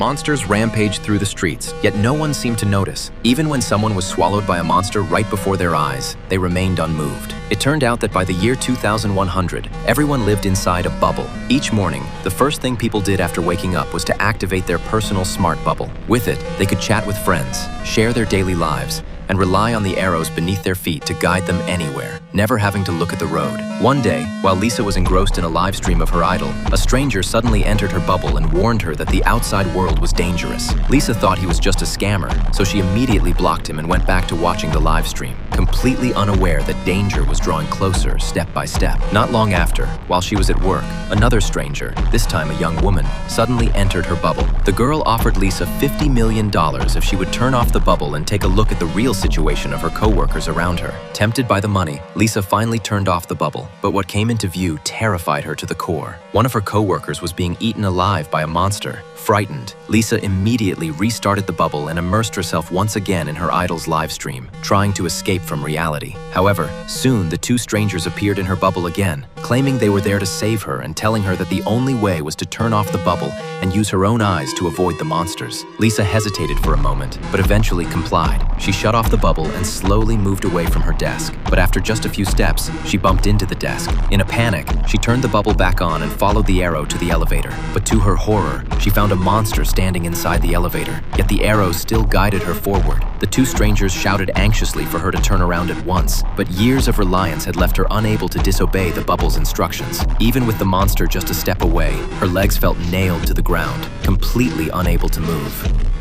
Monsters rampaged through the streets, yet no one seemed to notice. Even when someone was swallowed by a monster right before their eyes, they remained unmoved. It turned out that by the year 2100, everyone lived inside a bubble. Each morning, the first thing people did after waking up was to activate their personal smart bubble. With it, they could chat with friends, share their daily lives, and rely on the arrows beneath their feet to guide them anywhere, never having to look at the road. One day, while Lisa was engrossed in a live stream of her idol, a stranger suddenly entered her bubble and warned her that the outside world was dangerous. Lisa thought he was just a scammer, so she immediately blocked him and went back to watching the live stream, completely unaware that danger was drawing closer step by step. Not long after, while she was at work, another stranger, this time a young woman, suddenly entered her bubble. The girl offered Lisa $50 million if she would turn off the bubble and take a look at the real situation of her co-workers around her. Tempted by the money, Lisa finally turned off the bubble, but what came into view terrified her to the core. One of her co-workers was being eaten alive by a monster. Frightened, Lisa immediately restarted the bubble and immersed herself once again in her idol's live stream, trying to escape from reality. However, soon the two strangers appeared in her bubble again, claiming they were there to save her and telling her that the only way was to turn off the bubble and use her own eyes to avoid the monsters. Lisa hesitated for a moment, but eventually complied. She shut off the bubble and slowly moved away from her desk. But after just a few steps, she bumped into the desk. In a panic, she turned the bubble back on and followed the arrow to the elevator. But to her horror, she found a monster standing inside the elevator, yet the arrow still guided her forward. The two strangers shouted anxiously for her to turn around at once, but years of reliance had left her unable to disobey the bubble's instructions. Even with the monster just a step away, her legs felt nailed to the ground, completely unable to move.